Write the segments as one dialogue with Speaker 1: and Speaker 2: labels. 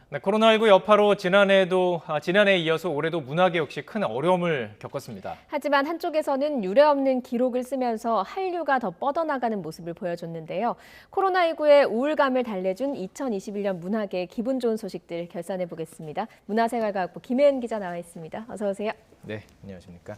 Speaker 1: 네, 코로나19 여파로 지난해에 이어서 올해도 문학계 역시 큰 어려움을 겪었습니다.
Speaker 2: 하지만 한쪽에서는 유례없는 기록을 쓰면서 한류가 더 뻗어나가는 모습을 보여줬는데요. 코로나19의 우울감을 달래준 2021년 문학의 기분 좋은 소식들 결산해 보겠습니다. 문화생활과학부 김혜은 기자 나와 있습니다. 어서 오세요.
Speaker 1: 네, 안녕하십니까.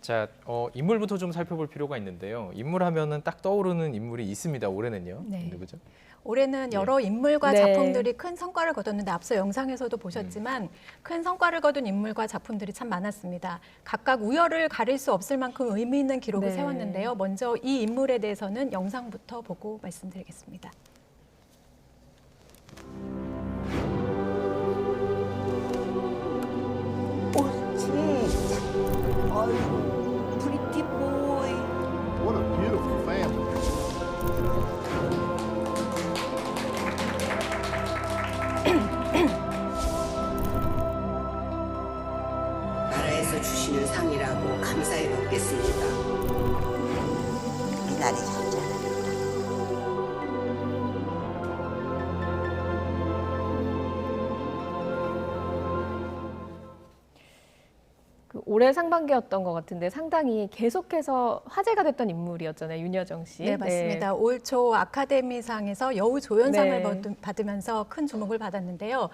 Speaker 1: 자, 인물부터 좀 살펴볼 필요가 있는데요. 인물 하면은 딱 떠오르는 인물이 있습니다. 올해는요.
Speaker 3: 네.
Speaker 1: 누구죠?
Speaker 3: 올해는 여러 인물과
Speaker 2: 네.
Speaker 3: 작품들이 큰 성과를 거뒀는데 앞서 영상에서도 보셨지만 큰 성과를 거둔 인물과 작품들이 참 많았습니다. 각각 우열을 가릴 수 없을 만큼 의미 있는 기록을
Speaker 2: 네.
Speaker 3: 세웠는데요. 먼저 이 인물에 대해서는 영상부터 보고 말씀드리겠습니다.
Speaker 4: 아이고, pretty boy.
Speaker 5: What a beautiful family.
Speaker 4: 나라에서 주시는 상이라고 감사히 먹겠습니다. 이날이 잘 자라.
Speaker 2: 올해 상반기였던 것 같은데 상당히 계속해서 화제가 됐던 인물이었잖아요. 윤여정 씨.
Speaker 3: 네, 맞습니다. 올 초 아카데미상에서 여우조연상을
Speaker 2: 네.
Speaker 3: 받으면서 큰 주목을 받았는데요.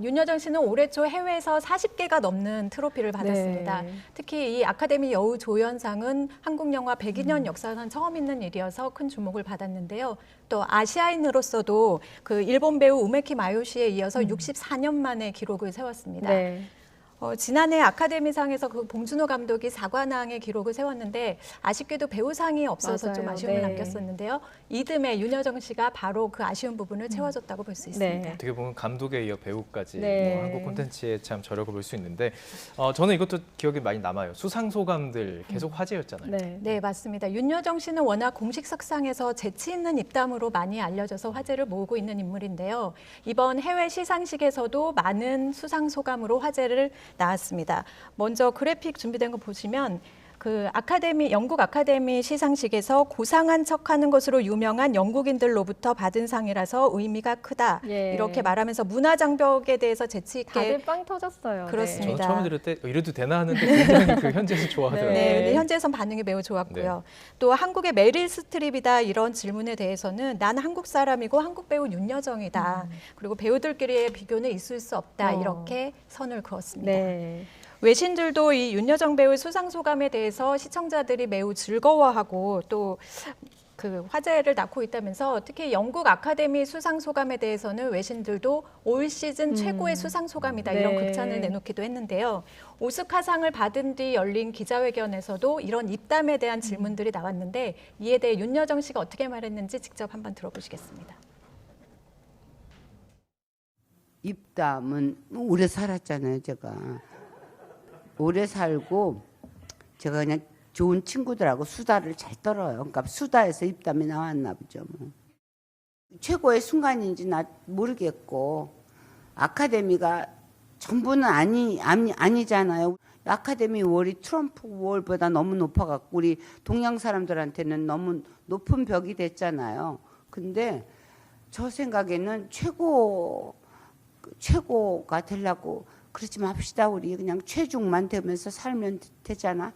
Speaker 3: 윤여정 씨는 올해 초 해외에서 40개가 넘는 트로피를 받았습니다.
Speaker 2: 네.
Speaker 3: 특히 이 아카데미 여우조연상은 한국 영화 102년 역사상 처음 있는 일이어서 큰 주목을 받았는데요. 또 아시아인으로서도 그 일본 배우 우메키 마요시에 이어서 64년 만에 기록을 세웠습니다.
Speaker 2: 네.
Speaker 3: 지난해 아카데미상에서 그 봉준호 감독이 사관왕의 기록을 세웠는데 아쉽게도 배우상이 없어서 좀
Speaker 2: 맞아요.
Speaker 3: 아쉬움을
Speaker 2: 네.
Speaker 3: 남겼었는데요. 이듬해 윤여정 씨가 바로 그 아쉬운 부분을 채워줬다고 볼 수 있습니다.
Speaker 2: 네.
Speaker 1: 어떻게 보면 감독에 이어 배우까지
Speaker 2: 네.
Speaker 1: 한국 콘텐츠에 참 저력을 볼 수 있는데 저는 이것도 기억에 많이 남아요. 수상소감들 계속 화제였잖아요.
Speaker 2: 네.
Speaker 3: 네, 맞습니다. 윤여정 씨는 워낙 공식 석상에서 재치 있는 입담으로 많이 알려져서 화제를 모으고 있는 인물인데요. 이번 해외 시상식에서도 많은 수상 소감으로 화제를 나왔습니다. 먼저 그래픽 준비된 거 보시면 그 영국 아카데미 시상식에서 고상한 척하는 것으로 유명한 영국인들로부터 받은 상이라서 의미가 크다.
Speaker 2: 예.
Speaker 3: 이렇게 말하면서 문화 장벽에 대해서 재치 있게
Speaker 2: 다들 빵 터졌어요.
Speaker 3: 그렇습니다.
Speaker 1: 저는 처음에 들을 때 이래도 되나 하는데 굉장히 그 현지에서 좋아하더라고요.
Speaker 3: 네,
Speaker 2: 네.
Speaker 3: 근데 현지에선 반응이 매우 좋았고요.
Speaker 1: 네.
Speaker 3: 또 한국의 메릴 스트립이다 이런 질문에 대해서는 난 한국 사람이고 한국 배우 윤여정이다. 그리고 배우들끼리의 비교는 있을 수 없다. 이렇게 선을 그었습니다.
Speaker 2: 네.
Speaker 3: 외신들도 이 윤여정 배우의 수상 소감에 대해서 시청자들이 매우 즐거워하고 또 그 화제를 낳고 있다면서 특히 영국 아카데미 수상 소감에 대해서는 외신들도 올 시즌 최고의 수상 소감이다 이런
Speaker 2: 네.
Speaker 3: 극찬을 내놓기도 했는데요. 오스카상을 받은 뒤 열린 기자회견에서도 이런 입담에 대한 질문들이 나왔는데 이에 대해 윤여정 씨가 어떻게 말했는지 직접 한번 들어보시겠습니다.
Speaker 4: 입담은 오래 살았잖아요, 제가. 오래 살고 제가 그냥 좋은 친구들하고 수다를 잘 떨어요. 그러니까 수다에서 입담이 나왔나 보죠. 뭐. 최고의 순간인지 나 모르겠고 아카데미가 전부는 아니잖아요. 아카데미 월이 트럼프 월보다 너무 높아갖고 우리 동양 사람들한테는 너무 높은 벽이 됐잖아요. 근데 저 생각에는 최고가 되려고 그러지 맙시다. 우리 그냥 최중만 되면서 살면 되잖아.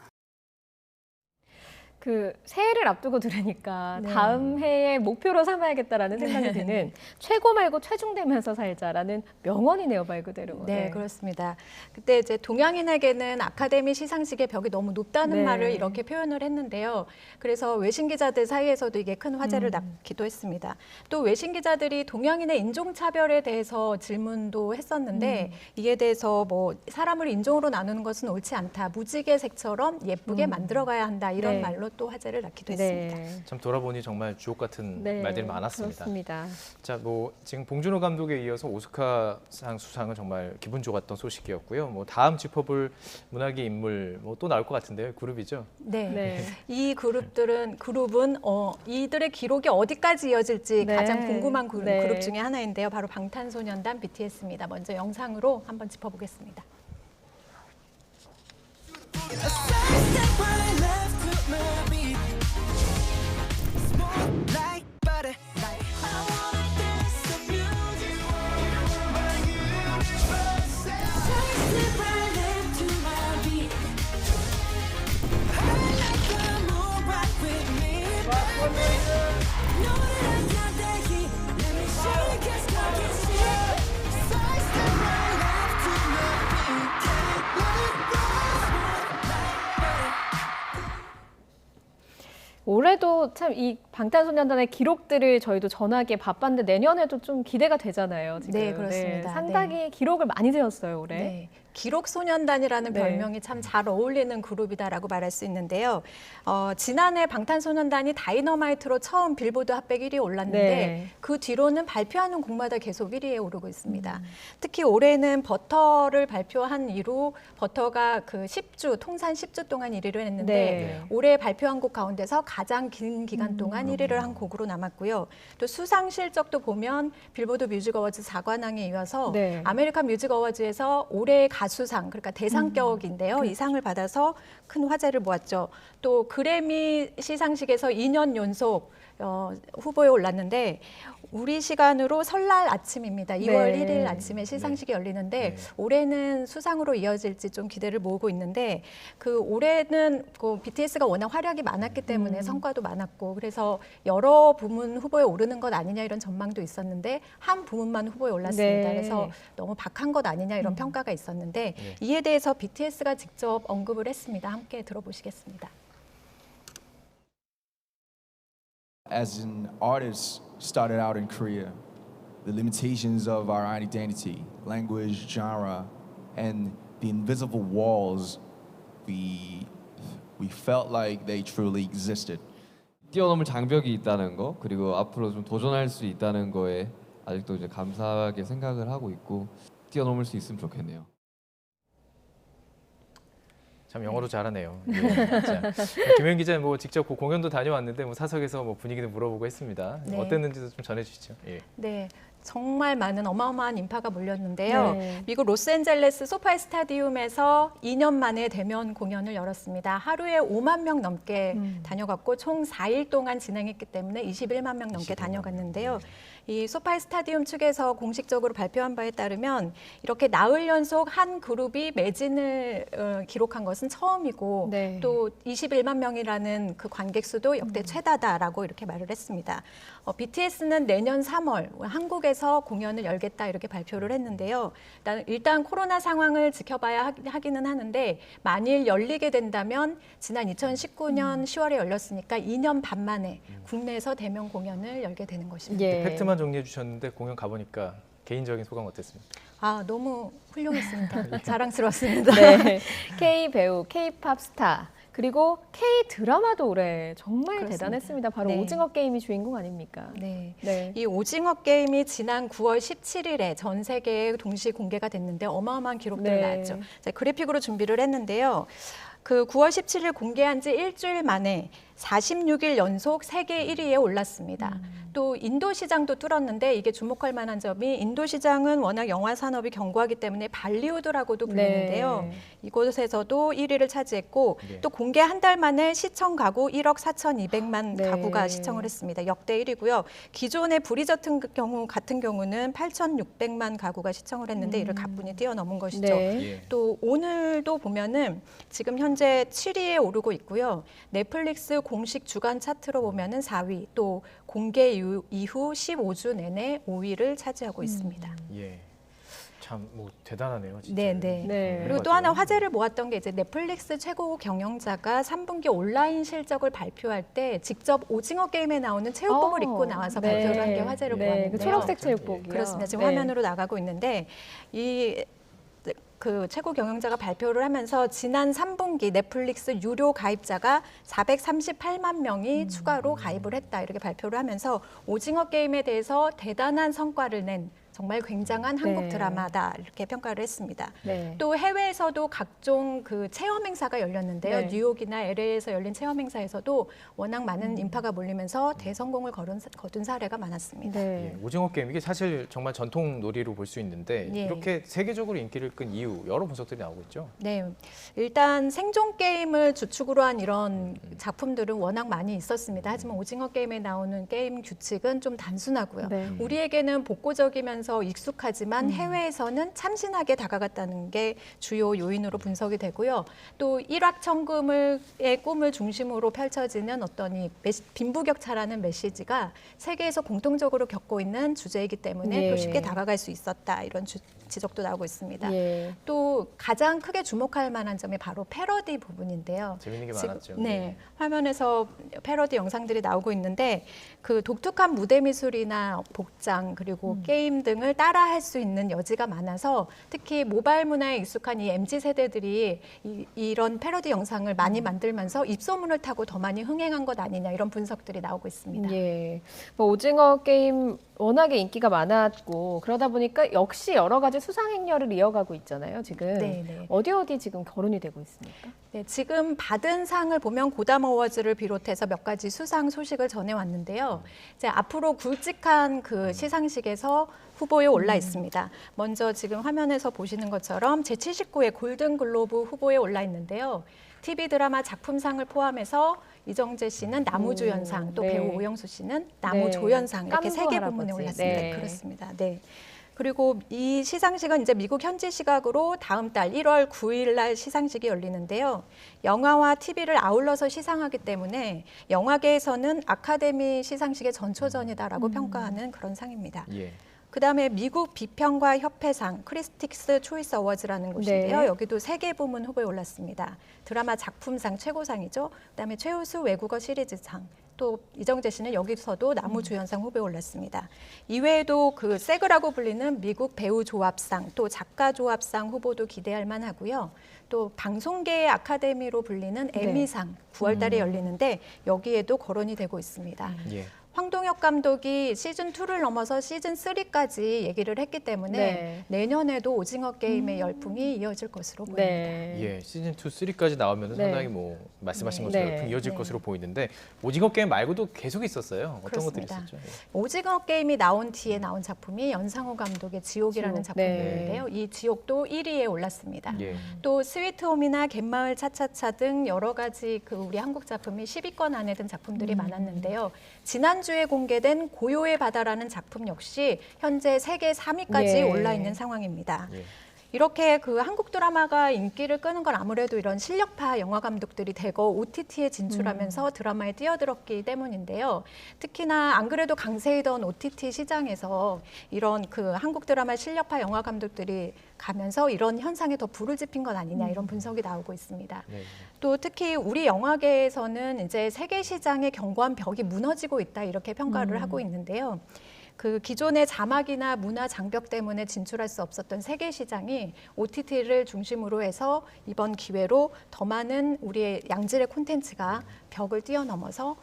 Speaker 2: 그 새해를 앞두고 들으니까
Speaker 3: 네.
Speaker 2: 다음 해의 목표로 삼아야겠다라는 생각이 드는 최고 말고 최중되면서 살자라는 명언이네요, 말 그대로.
Speaker 3: 네, 그렇습니다. 그때 이제 동양인에게는 아카데미 시상식의 벽이 너무 높다는
Speaker 2: 네.
Speaker 3: 말을 이렇게 표현을 했는데요. 그래서 외신 기자들 사이에서도 이게 큰 화제를 낳기도 했습니다. 또 외신 기자들이 동양인의 인종차별에 대해서 질문도 했었는데 이에 대해서 뭐 사람을 인종으로 나누는 것은 옳지 않다. 무지개색처럼 예쁘게 만들어가야 한다. 이런
Speaker 2: 네.
Speaker 3: 말로 또 화제를 낳기도 했습니다.
Speaker 2: 네.
Speaker 1: 참 돌아보니 정말 주옥 같은
Speaker 2: 네.
Speaker 1: 말들이 많았습니다.
Speaker 2: 그렇습니다.
Speaker 1: 자, 뭐 지금 봉준호 감독에 이어서 오스카상 수상은 정말 기분 좋았던 소식이었고요. 뭐 다음 짚어볼 문학의 인물 뭐 또 나올 것 같은데요. 그룹이죠.
Speaker 3: 네.
Speaker 2: 네.
Speaker 3: 이 그룹은 이들의 기록이 어디까지 이어질지
Speaker 2: 네.
Speaker 3: 가장 궁금한
Speaker 2: 네.
Speaker 3: 그룹 중에 하나인데요. 바로 방탄소년단 BTS입니다. 먼저 영상으로 한번 짚어보겠습니다.
Speaker 6: like butter. I wanna dance the music.
Speaker 2: 올해도 참 이 방탄소년단의 기록들을 저희도 전하기에 바빴는데 내년에도 좀 기대가 되잖아요. 지금.
Speaker 3: 네, 그렇습니다.
Speaker 2: 상당히 기록을 많이 세웠어요, 올해.
Speaker 3: 네. 기록소년단이라는
Speaker 2: 네.
Speaker 3: 별명이 참 잘 어울리는 그룹이다라고 말할 수 있는데요. 지난해 방탄소년단이 다이너마이트로 처음 빌보드 핫백 1위에 올랐는데
Speaker 2: 네.
Speaker 3: 그 뒤로는 발표하는 곡마다 계속 1위에 오르고 있습니다. 특히 올해는 버터를 발표한 이후 버터가 그 10주, 통산 10주 동안 1위를 했는데
Speaker 2: 네.
Speaker 3: 올해 발표한 곡 가운데서 가장 긴 기간 동안 1위를 한 곡으로 남았고요. 또 수상 실적도 보면 빌보드 뮤직 어워즈 4관왕에 이어서
Speaker 2: 네.
Speaker 3: 아메리칸 뮤직 어워즈에서 올해의 가수상, 그러니까 대상격인데요. 이 상을 받아서 큰 화제를 모았죠. 또 그래미 시상식에서 2년 연속 후보에 올랐는데 우리 시간으로 설날 아침입니다. 2월
Speaker 2: 네.
Speaker 3: 1일 아침에 시상식이 열리는데
Speaker 1: 네.
Speaker 3: 올해는 수상으로 이어질지 좀 기대를 모으고 있는데 그 올해는 그 BTS가 워낙 활약이 많았기 때문에 성과도 많았고 그래서 여러 부문 후보에 오르는 것 아니냐 이런 전망도 있었는데 한 부문만 후보에 올랐습니다.
Speaker 2: 네.
Speaker 3: 그래서 너무 박한 것 아니냐 이런 평가가 있었는데
Speaker 1: 네.
Speaker 3: 이에 대해서 BTS가 직접 언급을 했습니다. 함께 들어보시겠습니다.
Speaker 6: As an artist, started out in Korea, the limitations of our identity, language, genre, and the invisible walls, we felt like they truly existed.
Speaker 7: 뛰어넘을 장벽이 있다는 거, 그리고 앞으로 좀 도전할 수 있다는 거에 아직도 이제 감사하게 생각을 하고 있고 뛰어넘을 수 있으면 좋겠네요.
Speaker 1: 참 영어로 잘하네요. 예, 진짜. 김현 기자 뭐 직접 그 공연도 다녀왔는데 뭐 사석에서 뭐 분위기도 물어보고 했습니다.
Speaker 3: 네.
Speaker 1: 어땠는지도 좀 전해주시죠. 예.
Speaker 3: 네, 정말 많은 어마어마한 인파가 몰렸는데요.
Speaker 2: 네.
Speaker 3: 미국 로스앤젤레스 소파이 스타디움에서 2년 만에 대면 공연을 열었습니다. 하루에 5만 명 넘게 다녀갔고 총 4일 동안 진행했기 때문에 21만 명 넘게 다녀갔는데요. 이 소파이 스타디움 측에서 공식적으로 발표한 바에 따르면 이렇게 나흘 연속 한 그룹이 매진을 기록한 것은 처음이고
Speaker 2: 네.
Speaker 3: 또 21만 명이라는 그 관객 수도 역대 최다다라고 이렇게 말을 했습니다. BTS는 내년 3월 한국에서 공연을 열겠다 이렇게 발표를 했는데요. 일단 코로나 상황을 지켜봐야 하기는 하는데 만일 열리게 된다면 지난 2019년 10월에 열렸으니까 2년 반 만에 국내에서 대면 공연을 열게 되는 것입니다.
Speaker 2: 예.
Speaker 1: 팩트만 정리해 주셨는데 공연 가보니까 개인적인 소감 어땠습니까?
Speaker 3: 아, 너무 훌륭했습니다. 자랑스러웠습니다.
Speaker 2: 네. K 배우, K-팝 스타, 그리고 K 드라마도 올해 정말
Speaker 3: 그렇습니다.
Speaker 2: 대단했습니다. 바로
Speaker 3: 네.
Speaker 2: 오징어 게임이 주인공 아닙니까?
Speaker 3: 네.
Speaker 2: 네.
Speaker 3: 이 오징어 게임이 지난 9월 17일에 전 세계에 동시 공개가 됐는데 어마어마한 기록들을
Speaker 2: 네.
Speaker 3: 낳았죠. 자, 그래픽으로 준비를 했는데요. 그 9월 17일 공개한 지 일주일 만에 46일 연속 세계 1위에 올랐습니다. 또 인도 시장도 뚫었는데 이게 주목할 만한 점이 인도 시장은 워낙 영화 산업이 견고하기 때문에 발리우드라고도 불리는데요.
Speaker 2: 네.
Speaker 3: 이곳에서도 1위를 차지했고
Speaker 1: 네.
Speaker 3: 또 공개 한 달 만에 시청 가구 1억 4,200만
Speaker 2: 네.
Speaker 3: 가구가 시청을 했습니다. 역대 1위고요. 기존의 같은 경우는 8,600만 가구가 시청을 했는데 이를 가뿐히 뛰어넘은 것이죠.
Speaker 2: 네.
Speaker 1: 예.
Speaker 3: 또 오늘도 보면은 지금 현재 7위에 오르고 있고요. 넷플릭스 공식 주간 차트로 보면은 4위, 또 공개 이후 15주 내내 5위를 차지하고 있습니다.
Speaker 1: 예. 참 뭐 대단하네요, 진짜.
Speaker 3: 네, 네.
Speaker 2: 네.
Speaker 3: 그리고 또 하나 화제를 모았던 게 이제 넷플릭스 최고 경영자가 3분기 온라인 실적을 발표할 때 직접 오징어 게임에 나오는 체육복을 입고 나와서
Speaker 2: 네.
Speaker 3: 발표를 한 게 화제를
Speaker 2: 네.
Speaker 3: 모았는데요.
Speaker 2: 그 초록색 체육복이요.
Speaker 3: 그렇습니다. 지금
Speaker 2: 네.
Speaker 3: 화면으로 나가고 있는데 그 최고 경영자가 발표를 하면서 지난 3분기 넷플릭스 유료 가입자가 438만 명이 추가로 가입을 했다 이렇게 발표를 하면서 오징어 게임에 대해서 대단한 성과를 낸 정말 굉장한 한국
Speaker 2: 네.
Speaker 3: 드라마다 이렇게 평가를 했습니다.
Speaker 2: 네.
Speaker 3: 또 해외에서도 각종 그 체험 행사가 열렸는데요.
Speaker 2: 네.
Speaker 3: 뉴욕이나 LA에서 열린 체험 행사에서도 워낙 많은 인파가 몰리면서 대성공을 거둔 사례가 많았습니다.
Speaker 2: 네.
Speaker 1: 예, 오징어 게임 이게 사실 정말 전통 놀이로 볼 수 있는데
Speaker 3: 예.
Speaker 1: 이렇게 세계적으로 인기를 끈 이유 여러 분석들이 나오고 있죠.
Speaker 3: 네, 일단 생존 게임을 주축으로 한 이런 작품들은 워낙 많이 있었습니다. 하지만 오징어 게임에 나오는 게임 규칙은 좀 단순하고요.
Speaker 2: 네.
Speaker 3: 우리에게는 복고적이면서 보면서 익숙하지만 해외에서는 참신하게 다가갔다는 게 주요 요인으로 분석이 되고요. 또 일확천금의 꿈을 중심으로 펼쳐지는 어떤 이 빈부격차라는 메시지가 세계에서 공통적으로 겪고 있는 주제이기 때문에
Speaker 2: 예.
Speaker 3: 또 쉽게 다가갈 수 있었다 이런 지적도 나오고 있습니다.
Speaker 2: 예.
Speaker 3: 또 가장 크게 주목할 만한 점이 바로 패러디 부분인데요.
Speaker 1: 재밌는 게
Speaker 3: 지금,
Speaker 1: 많았죠.
Speaker 3: 네, 화면에서 패러디 영상들이 나오고 있는데 그 독특한 무대 미술이나 복장 그리고 게임 등을 따라할 수 있는 여지가 많아서 특히 모바일 문화에 익숙한 이 MZ 세대들이 이런 패러디 영상을 많이 만들면서 입소문을 타고 더 많이 흥행한 것 아니냐 이런 분석들이 나오고 있습니다.
Speaker 2: 예. 뭐 오징어 게임 워낙에 인기가 많았고 그러다 보니까 역시 여러 가지 수상 행렬을 이어가고 있잖아요. 지금
Speaker 3: 네.
Speaker 2: 어디 지금 거론이 되고 있습니까?
Speaker 3: 네, 지금 받은 상을 보면 고담 어워즈를 비롯해서 몇 가지 수상 소식을 전해왔는데요. 이제 앞으로 굵직한 그 시상식에서 후보에 올라 있습니다. 먼저 지금 화면에서 보시는 것처럼 제79회 골든글로브 후보에 올라 있는데요. TV 드라마 작품상을 포함해서 이정재 씨는 나무조연상, 또
Speaker 2: 네.
Speaker 3: 배우 오영수 씨는 나무조연상 이렇게
Speaker 2: 깜부
Speaker 3: 3개
Speaker 2: 할아버지.
Speaker 3: 부문에 올랐습니다.
Speaker 2: 네.
Speaker 3: 그렇습니다. 네. 그리고 이 시상식은 이제 미국 현지 시각으로 다음 달 1월 9일 날 시상식이 열리는데요. 영화와 TV를 아울러서 시상하기 때문에 영화계에서는 아카데미 시상식의 전초전이다라고 평가하는 그런 상입니다.
Speaker 1: 예.
Speaker 3: 그다음에 미국 비평가 협회상 크리스틱스 초이스 어워즈라는 곳인데요.
Speaker 2: 네.
Speaker 3: 여기도 3개 부문 후보에 올랐습니다. 드라마 작품상 최고상이죠. 그다음에 최우수 외국어 시리즈상. 또 이정재 씨는 여기서도 나무조연상 후보에 올랐습니다. 이외에도 그 세그라고 불리는 미국 배우 조합상, 또 작가 조합상 후보도 기대할 만하고요. 또 방송계의 아카데미로 불리는 에미상 9월 달에 열리는데 여기에도 거론이 되고 있습니다.
Speaker 1: 예.
Speaker 3: 황동혁 감독이 시즌 2를 넘어서 시즌 3까지 얘기를 했기 때문에
Speaker 2: 네.
Speaker 3: 내년에도 오징어 게임의 열풍이 이어질 것으로 보입니다.
Speaker 2: 네.
Speaker 1: 예, 시즌 2, 3까지 나오면
Speaker 2: 네.
Speaker 1: 상당히 뭐 말씀하신 것처럼
Speaker 2: 네.
Speaker 1: 열풍이 이어질
Speaker 3: 네.
Speaker 1: 것으로 보이는데 오징어 게임 말고도 계속 있었어요. 어떤 것들이
Speaker 3: 그렇습니다.
Speaker 1: 있었죠? 예.
Speaker 3: 오징어 게임이 나온 뒤에 나온 작품이 연상호 감독의 지옥이라는
Speaker 2: 지옥.
Speaker 3: 작품인데요. 이 지옥도 1위에 올랐습니다.
Speaker 1: 예.
Speaker 3: 또 스위트홈이나 갯마을 차차차 등 여러 가지 그 우리 한국 작품이 10위권 안에 든 작품들이 많았는데요. 지난주에 공개된 고요의 바다라는 작품 역시 현재 세계 3위까지
Speaker 2: 예.
Speaker 3: 올라 있는 상황입니다.
Speaker 1: 예.
Speaker 3: 이렇게 그 한국 드라마가 인기를 끄는 건 아무래도 이런 실력파 영화 감독들이 대거 OTT에 진출하면서 드라마에 뛰어들었기 때문인데요. 특히나 안 그래도 강세이던 OTT 시장에서 이런 그 한국 드라마 실력파 영화 감독들이 가면서 이런 현상에 더 불을 지핀 것 아니냐 이런 분석이 나오고 있습니다.
Speaker 1: 네.
Speaker 3: 또 특히 우리 영화계에서는 이제 세계 시장의 견고한 벽이 무너지고 있다 이렇게 평가를 하고 있는데요. 그 기존의 자막이나 문화 장벽 때문에 진출할 수 없었던 세계 시장이 OTT를 중심으로 해서 이번 기회로 더 많은 우리의 양질의 콘텐츠가 벽을 뛰어넘어서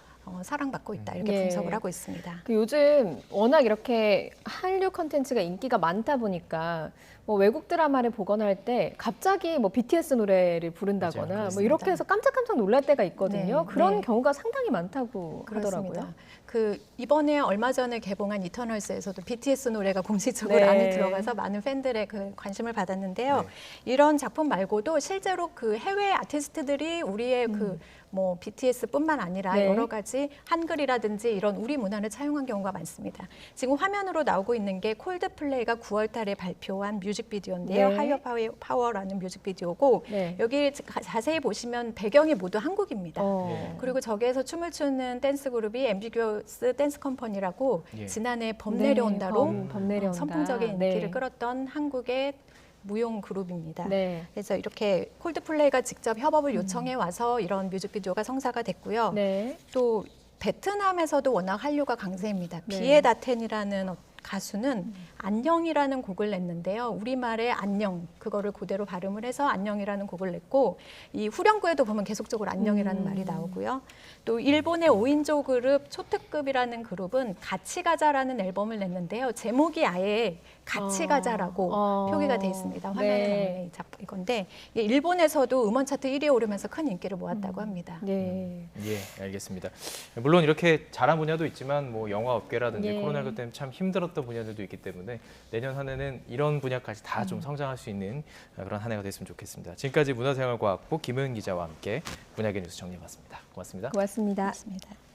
Speaker 3: 사랑받고 있다 이렇게
Speaker 2: 예.
Speaker 3: 분석을 하고 있습니다.
Speaker 2: 그 요즘 워낙 이렇게 한류 컨텐츠가 인기가 많다 보니까 뭐 외국 드라마를 보거나 할 때 갑자기 뭐 BTS 노래를 부른다거나
Speaker 1: 맞아요.
Speaker 2: 뭐 이렇게 해서 깜짝깜짝 놀랄 때가 있거든요.
Speaker 3: 네,
Speaker 2: 그런
Speaker 3: 네.
Speaker 2: 경우가 상당히 많다고
Speaker 3: 그렇습니다.
Speaker 2: 하더라고요.
Speaker 3: 그 이번에 얼마 전에 개봉한 이터널스에서도 BTS 노래가 공식적으로
Speaker 2: 네.
Speaker 3: 안에 들어가서 많은 팬들의 그 관심을 받았는데요.
Speaker 1: 네.
Speaker 3: 이런 작품 말고도 실제로 그 해외 아티스트들이 우리의 그 뭐 BTS뿐만 아니라
Speaker 2: 네.
Speaker 3: 여러 가지 한글이라든지 이런 우리 문화를 차용한 경우가 많습니다. 지금 화면으로 나오고 있는 게 콜드플레이가 9월 달에 발표한 뮤직비디오인데요.
Speaker 2: 네.
Speaker 3: 하이어 파워라는 뮤직비디오고
Speaker 2: 네.
Speaker 3: 여기 자세히 보시면 배경이 모두 한국입니다.
Speaker 1: 네.
Speaker 3: 그리고 저기에서 춤을 추는 댄스 그룹이 앰비규어스 댄스 컴퍼니라고
Speaker 1: 예.
Speaker 3: 지난해 범
Speaker 2: 네,
Speaker 3: 내려온다로
Speaker 2: 범 내려온다.
Speaker 3: 선풍적인 인기를
Speaker 2: 네.
Speaker 3: 끌었던 한국의 무용 그룹입니다.
Speaker 2: 네.
Speaker 3: 그래서 이렇게 콜드플레이가 직접 협업을 요청해 와서 이런 뮤직비디오가 성사가 됐고요.
Speaker 2: 네.
Speaker 3: 또 베트남에서도 워낙 한류가 강세입니다.
Speaker 2: 네.
Speaker 3: 비에다텐이라는 가수는 안녕이라는 곡을 냈는데요. 우리말의 안녕, 그거를 그대로 발음을 해서 안녕이라는 곡을 냈고 이 후렴구에도 보면 계속적으로 안녕이라는 말이 나오고요. 또 일본의 5인조 그룹 초특급이라는 그룹은 같이 가자라는 앨범을 냈는데요. 제목이 아예 같이 가자라고 표기가 돼 있습니다. 화면에
Speaker 2: 네.
Speaker 3: 나오는 이건데 이게 일본에서도 음원 차트 1위에 오르면서 큰 인기를 모았다고 합니다.
Speaker 2: 네.
Speaker 1: 예, 알겠습니다. 물론 이렇게 잘한 분야도 있지만 뭐 영화 업계라든지
Speaker 2: 예.
Speaker 1: 코로나19 때문에 참 힘들었던 분야들도 있기 때문에 내년 한 해는 이런 분야까지 다 좀 성장할 수 있는 그런 한 해가 됐으면 좋겠습니다. 지금까지 문화생활과학부 김은 기자와 함께 분야계 뉴스 정리해봤습니다. 고맙습니다.
Speaker 2: 고맙습니다.
Speaker 3: 고맙습니다.